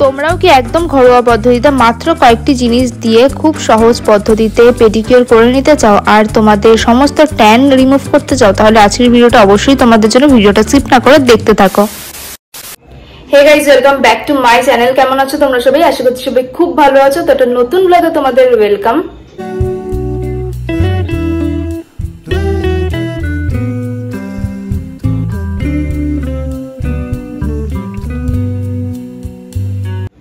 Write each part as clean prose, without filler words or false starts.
তোমরাও কি একদম ঘরোয়া পদ্ধতিতে মাত্র কয়েকটি জিনিস দিয়ে খুব সহজ পদ্ধতিতে পেডিকিউর করে নিতে চাও আর তোমাদের সমস্ত ট্যান রিমুভ করতে চাও, তাহলে আজকের ভিডিওটা অবশ্যই তোমাদের জন্য। ভিডিওটা স্কিপ না করে দেখতে থাকো। Hey guys, welcome back to my channel. কেমন আছো তোমরা সবাই? আশা করছি সবাই খুব ভালো আছো। তো একটা নতুন ব্লগে তোমাদের ওয়েলকাম।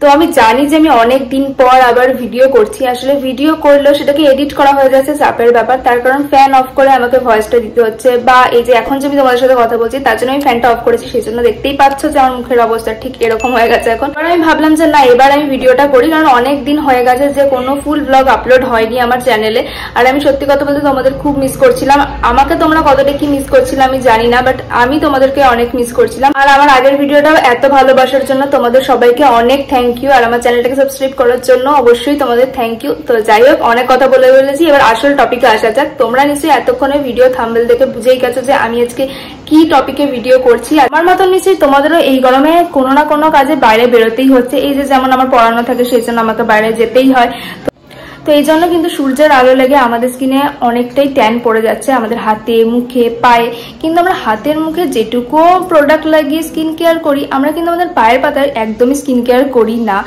তো আমি জানি যে আমি অনেক দিন পর আবার ভিডিও করছি। আসলে ভিডিও করলেও সেটাকে এডিট করা হয়ে যাচ্ছে চাপের ব্যাপার, তার কারণ ফ্যান অফ করে আমাকে ভয়েসটা দিতে হচ্ছে, বা এই যে এখন যে আমি তোমাদের সাথে কথা বলছি তার জন্য আমি ফ্যানটা অফ করেছি, সেই জন্য দেখতেই পাচ্ছ যে আমার মুখের অবস্থা ঠিক এরকম হয়ে গেছে এখন। আমি ভাবলাম যে না, এবার আমি ভিডিওটা করি, কারণ অনেক দিন হয়ে গেছে যে কোনো ফুল ব্লগ আপলোড হয়নি আমার চ্যানেলে। আর আমি সত্যি কথা বলতে তোমাদের খুব মিস করছিলাম। আমাকে তোমরা কতটা কি মিস করছিলাম আমি জানি না, বাট আমি তোমাদেরকে অনেক মিস করছিলাম। আর আমার আগের ভিডিওটাও এত ভালোবাসার জন্য তোমাদের সবাইকে অনেক থ্যাংক ইউ, আর আমার চ্যানেলটাকে সাবস্ক্রাইব করার জন্য অবশ্যই তোমাদের থ্যাংক ইউ। তো যাই হোক, অনেক কথা বলে ফেলেছি, এবার আসল টপিকে আসা যাক। তোমরা নিশ্চয়ই এতক্ষণে ভিডিও থাম্বনেল দেখে বুঝেই গেছো যে আমি আজকে কি টপিকে ভিডিও করছি। আমার মতন নিশ্চয়ই তোমাদেরও এই গরমে কোনো না কোনো কাজে বাইরে বেরোতেই হচ্ছে। এই যে যেমন আমার পড়ানো থাকে, সেই জন্য আমাকে বাইরে যেতেই হয়। তো এই জন্য কিন্তু সূর্যের আলো লেগে আমাদের স্কিনে অনেকটাই ট্যান পড়ে যাচ্ছে, আমাদের হাতে, মুখে, পায়ে। কিন্তু আমরা হাতের মুখে যেটুকু প্রোডাক্ট লাগিয়ে স্কিন কেয়ার করি, আমরা কিন্তু আমাদের পায়ের পাতায় একদমই স্কিন কেয়ার করি না।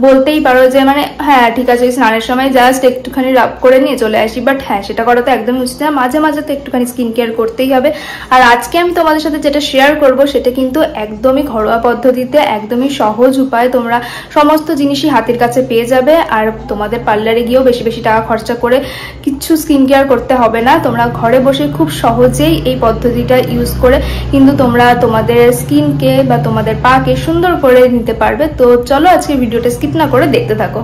বলতেই পারো যে মানে হ্যাঁ ঠিক আছে, স্নানের সময় জাস্ট একটুখানি রাব করে নিয়ে চলে আসি, বাট হ্যাঁ সেটা করা তো একদমই উচিত না। মাঝে মাঝে তো একটুখানি স্কিন কেয়ার করতেই হবে। আর আজকে আমি তোমাদের সাথে যেটা শেয়ার করব সেটা কিন্তু একদমই ঘরোয়া পদ্ধতিতে, একদমই সহজ উপায়। তোমরা সমস্ত জিনিসই হাতের কাছে পেয়ে যাবে, আর তোমাদের পার্লারে গিয়েও বেশি বেশি টাকা খরচা করে কিছু স্কিন কেয়ার করতে হবে না। তোমরা ঘরে বসে খুব সহজেই এই পদ্ধতিটা ইউজ করে কিন্তু তোমরা তোমাদের স্কিনকে বা তোমাদের পাকে সুন্দর করে নিতে পারবে। তো চলো আজকে ভিডিওটা স্কিপ না করে দেখতে থাকো।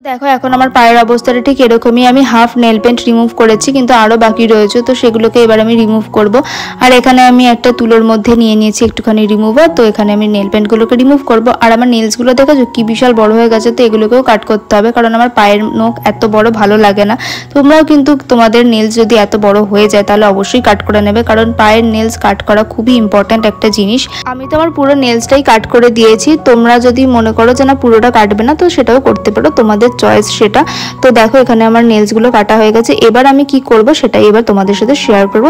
দেখো, এখন আমার পায়ের অবস্থাটা ঠিক এরকমই। আমি হাফ নেল পেন্ট রিমুভ করেছি, কিন্তু আরো বাকি রয়েছে, তো সেগুলোকে এবার আমি রিমুভ করব। আর এখানে আমি একটা তুলোর মধ্যে নিয়ে নিয়েছি একটুখানি রিমুভার, তো এখানে আমি নেল পেন্টগুলোকে রিমুভ করব। আর আমার নেলসগুলো দেখেছো কি বিশাল বড় হয়ে গেছে, তো এগুলোকেও কাট করতে হবে, কারণ আমার পায়ের নখ এত বড় ভালো লাগে না। তোমরাও কিন্তু তোমাদের নেলস যদি এত বড় হয়ে যায় তাহলে অবশ্যই কাট করে নেবে, কারণ পায়ের নেলস কাট করা খুবই ইম্পর্ট্যান্ট একটা জিনিস। আমি তো আমার পুরো নেলসটাই কাট করে দিয়েছি। তোমরা যদি মনে করো যে না পুরোটা কাটবে না, তো সেটাও করতে পারো, তোমাদের চয়েস সেটা। তো দেখো, এখানে আমার নেলস গুলো কাটা হয়ে গেছে। এবার আমি কি করব সেটাই এবার তোমাদের সাথে শেয়ার করব।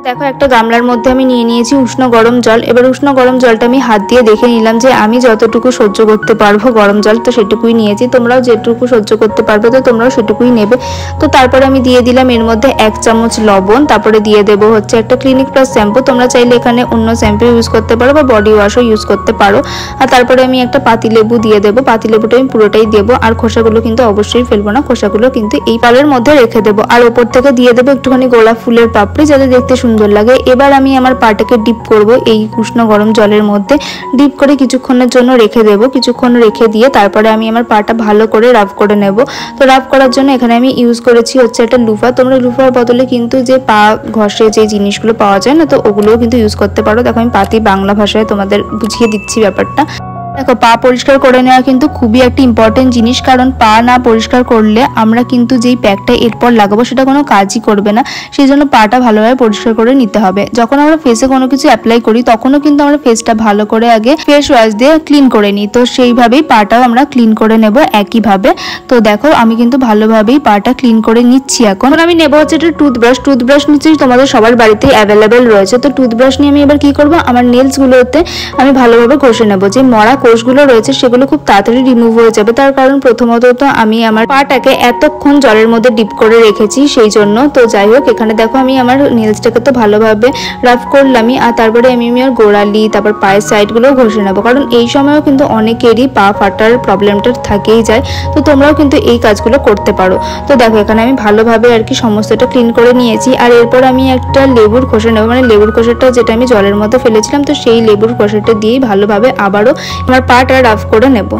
দেখো, একটা গামলার মধ্যে আমি নিয়ে নিয়েছি উষ্ণ গরম জল। এবার উষ্ণ গরম জলটা আমি হাত দিয়ে দেখে নিলাম যে আমি যতটুকু সহ্য করতে পারবো গরম জল, তো সেটুকুই নিয়েছি। তোমরাও যেটুকু সহ্য করতে পারবে তো তোমরাও সেটুকুই নেবে। তো তারপরে আমি দিয়ে দিলাম এর মধ্যে 1 চামচ লবণ, তারপরে দিয়ে দেবো হচ্ছে একটা ক্লিনিক প্লাস শ্যাম্পু। তোমরা চাইলে এখানে অন্য শ্যাম্পু ইউজ করতে পারো বা বডি ওয়াশও ইউজ করতে পারো। আর তারপরে আমি একটা পাতিলেবু দিয়ে দেবো। পাতিলেবুটা আমি পুরোটাই দেবো, আর খোসাগুলো কিন্তু অবশ্যই ফেলবো না, খোসাগুলো কিন্তু এই পালের মধ্যে রেখে দেবো। আর ওপর থেকে দিয়ে দেবো একটুখানি গোলাপ ফুলের পাপড়ি, যাতে দেখতে সুন্দর লাগে। এবার আমি আমার পাটাকে ডিপ করব এই উষ্ণ গরম জলের মধ্যে। ডিপ করে কিছুক্ষণের জন্য রেখে দেব। কিছুক্ষণ রেখে দিয়ে তারপরে আমি আমার পাটা ভালো করে রাব করে নেব। তো রাব করার জন্য এখানে আমি ইউজ করেছি হচ্ছে একটা লুফা। তোমরা লুফার বদলে কিন্তু যে পা ঘষে যে জিনিসগুলো পাওয়া যায় না, তো ওগুলোও কিন্তু ইউজ করতে পারো। দেখো, আমি পাতি বাংলা ভাষায় তোমাদের বুঝিয়ে দিচ্ছি ব্যাপারটা। দেখো, পা পরিষ্কার করে নেওয়া কিন্তু খুবই একটা ইম্পর্টেন্ট জিনিস, কারণ পা না পরিষ্কার করলে আমরা কিন্তু যেই প্যাকটা এরপর লাগাবো সেটা কোনো কাজই করবে না। সেই জন্য পাটা ভালোভাবে পরিষ্কার করে নিতে হবে। যখন আমরা ফেসে কোনো কিছু অ্যাপ্লাই করি তখনও কিন্তু আমরা ফেসটা ভালো করে আগে ফেস ওয়াশ দিয়ে ক্লিন করে নিই, তো সেইভাবেই পাটাও আমরা ক্লিন করে নেব একইভাবে। তো দেখো, আমি কিন্তু ভালোভাবেই পাটা ক্লিন করে নিচ্ছি। এখন আমি নেব হচ্ছে একটা টুথব্রাশ। টুথব্রাশ নিশ্চয়ই তোমাদের সবার বাড়িতেই অ্যাভেলেবেল রয়েছে। তো টুথব্রাশ নিয়ে আমি এবার কি করব, আমার নেলসগুলোতে আমি ভালোভাবে ঘষে নেব। যে মরা কোষগুলো রয়েছে সেগুলো খুব তাড়াতাড়ি রিমুভ হয়ে যাবে, তার কারণ প্রথমত তো আমি আমার পাটাকে এতক্ষণ জলের মধ্যে ডিপ করে রেখেছি সেই জন্য। তো যাই হোক, এখানে দেখো আমি আমার নেলসটাকে তো ভালোভাবে রাব করলামই, আর তারপরে আমি আমার গোড়ালি, তারপর পায়ের সাইডগুলোও ঘষে নেবো, কারণ এই সময়ও কিন্তু অনেকেরই পা ফাটার প্রবলেমটা থাকেই যায়। তো তোমরাও কিন্তু এই কাজগুলো করতে পারো। তো দেখো, এখানে আমি ভালোভাবে আর কি সমস্তটা ক্লিন করে নিয়েছি। আর এরপর আমি একটা লেবুর খোসা নেবো, মানে লেবুর খোসাটা যেটা আমি জলের মধ্যে ফেলেছিলাম, তো সেই লেবুর খোসাটা দিয়েই ভালোভাবে আবারও আমার পাটা রাব করে নেব।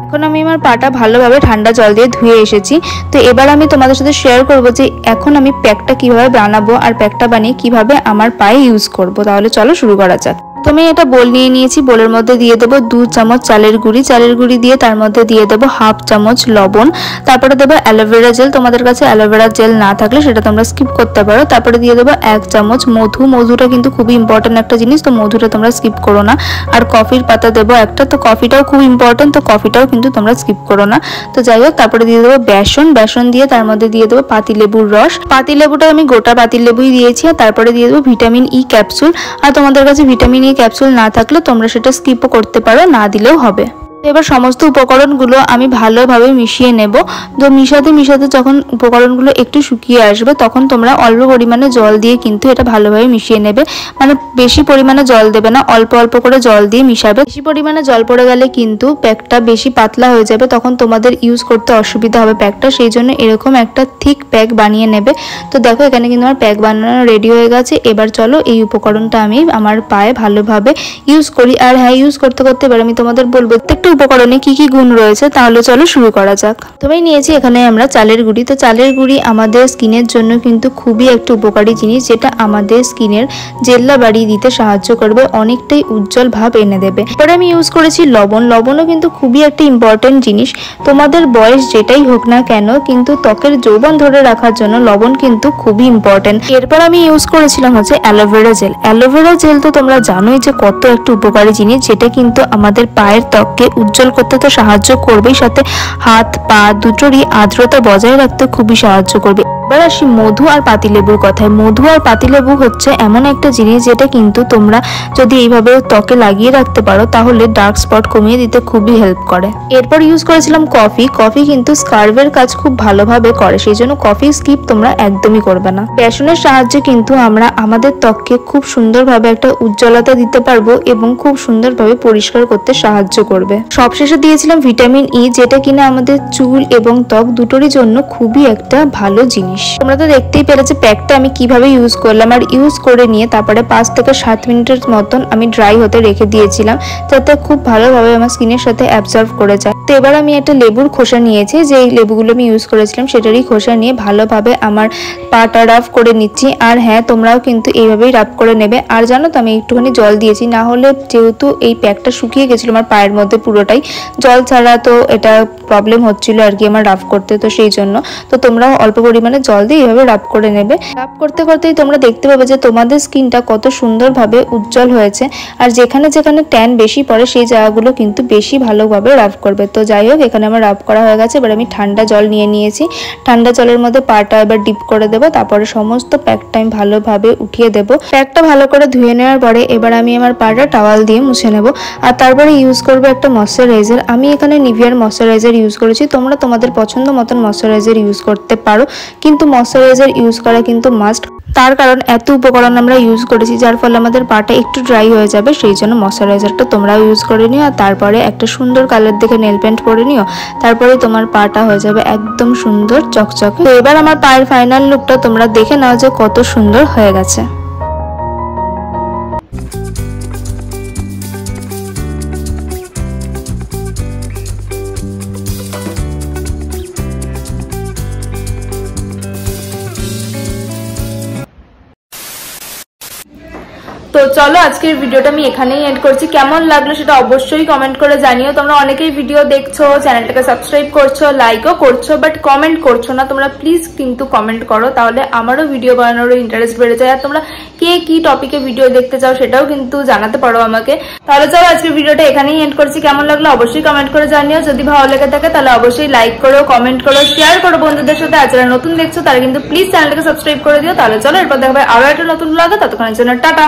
এখন আমি আমার পাটা ভালোভাবে ঠান্ডা জল দিয়ে ধুয়ে এসেছি। তো এবার আমি তোমাদের সাথে শেয়ার করবো যে এখন আমি প্যাকটা কিভাবে বানাবো আর প্যাকটা বানিয়ে কিভাবে আমার পায়ে ইউজ করব। তাহলে চলো শুরু করা যাক। তো আমি এটা বোল নিয়ে নিয়েছি, বোলের মধ্যে দিয়ে দেবো 2 চামচ চালের গুঁড়ি দিয়ে তার মধ্যে দিয়ে দেবো 1/2 চামচ লবণ, তারপরে দেবো অ্যালোভেরা জেল, তোমাদের কাছে অ্যালোভেরা জেল না থাকলে সেটা তোমরা স্কিপ করতে পারো। তারপরে দিয়ে দেবো 1 চামচ মধু, মধুটা কিন্তু খুবই ইম্পর্টেন্ট একটা জিনিস, তো মধুটা তোমরা স্কিপ করো না। আর কফির পাতা দেবো একটা, তো কফিটাও খুব ইম্পর্টেন্ট, তো কফিটাও কিন্তু তোমরা স্কিপ করো না। তো যাই হোক, তারপরে দিয়ে দেবো বেসন দিয়ে তার মধ্যে দিয়ে দেবো পাতিলেবুর রস, পাতিলেবুটা আমি গোটা পাতিলেবুই দিয়েছি। আর তারপরে দিয়ে দেবো ভিটামিন ই ক্যাপসুল, আর তোমাদের কাছে ভিটামিন ই ক্যাপসুল না থাকলে তোমরা সেটা স্কিপও করতে পারো, না দিলেও হবে। এবার সমস্ত উপকরণগুলো আমি ভালোভাবে মিশিয়ে নেব। তো মিশাতে যখন উপকরণগুলো একটু শুকিয়ে আসবে তখন তোমরা অল্প পরিমাণে জল দিয়ে কিন্তু এটা ভালোভাবে মিশিয়ে নেবে, মানে বেশি পরিমাণে জল দেবে না, অল্প অল্প করে জল দিয়ে মিশাবে। বেশি পরিমাণে জল পড়ে গেলে কিন্তু প্যাকটা বেশি পাতলা হয়ে যাবে, তখন তোমাদের ইউজ করতে অসুবিধা হবে প্যাকটা, সেই জন্য এরকম একটা থিক প্যাক বানিয়ে নেবে। তো দেখো এখানে কিন্তু আমার প্যাক বানানো রেডি হয়ে গেছে। এবার চলো এই উপকরণটা আমি আমার পায়ে ভালোভাবে ইউজ করি। আর হ্যাঁ, ইউজ করতে এবার আমি তোমাদের বলবো প্রত্যেকটা উপকরণে কি কি গুণ রয়েছে, তাহলে চলো শুরু করা যাক। তবেই নিয়েছি এখানে আমরা চালের গুঁড়ি। তো চালের গুঁড়ি আমাদের স্কিনের জন্য কিন্তু খুবই একটা উপকারী জিনিস, যেটা আমাদের স্কিনের জেল্লা বাড়িয়ে দিতে সাহায্য করবে, অনেকটাই উজ্জ্বল ভাব এনে দেবে। এরপরে আমি ইউজ করেছি লবণ। লবণও কিন্তু খুবই একটা ইম্পর্টেন্ট জিনিস, তোমাদের বয়স যেটাই হোক না কেন কিন্তু ত্বকের যৌবন ধরে রাখার জন্য লবণ কিন্তু খুবই ইম্পর্টেন্ট। এরপর আমি ইউজ করেছিলাম হচ্ছে অ্যালোভেরা জেল। অ্যালোভেরা জেল তো তোমরা জানোই যে কত একটা উপকারী জিনিস, যেটা কিন্তু আমাদের পায়ের ত্বককে উজ্জ্বল করতে তো সাহায্য করবেই, সাথে হাত পা দুটোরই আর্দ্রতা বজায় রাখতে খুবই সাহায্য করবে। এবার আসি মধু আর পাতিলেবুর কথায়। মধু আর পাতিলেবু হচ্ছে এমন একটা জিনিস যেটা কিন্তু তোমরা যদি এইভাবে ত্বকে লাগিয়ে রাখতে পারো তাহলে ডার্ক স্পট কমিয়ে দিতে খুবই হেল্প করে। এরপর ইউজ করেছিলাম কফি। কফি কিন্তু স্কার্ভের কাজ খুব ভালোভাবে করে, সেই জন্য কফি স্কিপ তোমরা একদমই করবে না। বেসনের সাহায্যে কিন্তু আমরা আমাদের ত্বককে খুব সুন্দরভাবে একটা উজ্জ্বলতা দিতে পারবো এবং খুব সুন্দরভাবে পরিষ্কার করতে সাহায্য করবে। সবশেষে দিয়েছিলাম ভিটামিন ই, যেটা কিনা আমাদের চুল এবং ত্বক দুটোরই জন্য খুবই একটা ভালো জিনিস। তোমরা তো দেখতেই পেরেছো প্যাকটা আমি কিভাবে ইউজ করলাম। আর ইউজ করে নিয়ে তারপরে 5 থেকে 7 মিনিটের মতন আমি ড্রাই হতে রেখে দিয়েছিলাম, যাতে খুব ভালোভাবে আমার স্কিনের সাথে অ্যাবজর্ব করে যায়। তো এবার আমি একটা লেবুর খোসা নিয়েছি, যে লেবুগুলো আমি ইউজ করেছিলাম সেটারই খোসা নিয়ে ভালোভাবে আমার পাটা রাফ করে নিচ্ছি। আর হ্যাঁ, তোমরাও কিন্তু এইভাবেই রাফ করে নেবে। আর জানো তো আমি একটুখানি জল দিয়েছি, না হলে যেহেতু এই প্যাকটা শুকিয়ে গেছিলো আমার পায়ের মধ্যে পুরোটাই, জল ছাড়া তো এটা প্রবলেম হচ্ছিল আর কি আমার রাফ করতে, তো সেই জন্য তো তোমরাও অল্প পরিমাণে জল দিয়ে এইভাবে রাব করে নেবে। রাব করতে করতেই তোমরা দেখতে পাবে যে তোমাদের স্কিনটা কত সুন্দরভাবে উজ্জ্বল হয়েছে। আর যেখানে যেখানে ট্যান বেশি পড়ে সেই জায়গাগুলো কিন্তু বেশি ভালোভাবে রাব করবে। তো যাই হোক, এখানে আমার রাব করা হয়ে গেছে। এবার আমি ঠান্ডা জল নিয়ে নিয়েছি, ঠান্ডা জলের মধ্যে পাটা এবার ডিপ করে দেবো, তারপরে সমস্ত প্যাকটা আমি ভালোভাবে উঠিয়ে দেবো। প্যাকটা ভালো করে ধুয়ে নেওয়ার পরে এবার আমি আমার পাটা টাওয়াল দিয়ে মুছে নেবো। আর তারপরে ইউজ করবো একটা ময়শ্চারাইজার। আমি এখানে নিভিয়ার ময়শ্চারাইজার ইউজ করেছি, তোমরা তোমাদের পছন্দ মতন ময়শ্চারাইজার ইউজ করতে পারো, কিন্তু ময়শ্চারাইজার ইউজ করা কিন্তু মাস্ট। তার কারণ এত উপকরণ আমরা ইউজ করেছি যার ফলে আমাদের পাটা একটু ড্রাই হয়ে যাবে, সেই জন্য ময়শ্চারাইজারটা তোমরাও ইউজ করে নিও। আর তারপরে একটা সুন্দর কালার দেখে নেল পেন্ট পরে নিও, তারপরে তোমার পাটা হয়ে যাবে একদম সুন্দর চকচকে। তো এবার আমার পায়ের ফাইনাল লুকটা তোমরা দেখে নাও যে কত সুন্দর হয়ে গেছে। তো চলো আজকের ভিডিওটা আমি এখানেই এন্ড করছি। কেমন লাগলো সেটা অবশ্যই কমেন্ট করে জানিও। তোমরা অনেকেই ভিডিও দেখছো, চ্যানেলটাকে সাবস্ক্রাইব করছো, লাইকও করছো, বাট কমেন্ট করছো না। তোমরা প্লিজ কিন্তু কমেন্ট করো, তাহলে আমারও ভিডিও বানানোর ইন্টারেস্ট বেড়ে যায়। আর তোমরা কে কি টপিকে ভিডিও দেখতে চাও সেটাও কিন্তু জানাতে পারো আমাকে। তাহলে চলো আজকের ভিডিওটা এখানেই এন্ড করছি। কেমন লাগলো অবশ্যই কমেন্ট করে জানিও। যদি ভালো লেগে থাকে তাহলে অবশ্যই লাইক করো, কমেন্ট করো, শেয়ার করো বন্ধুদের সাথে। আর যারা নতুন দেখছো তারা কিন্তু প্লিজ চ্যানেলটাকে সাবস্ক্রাইব করে দিও। তাহলে চলো এরপর দেখা হবে আরো একটা নতুন ব্লগে। ততক্ষণের জন্য টাটা।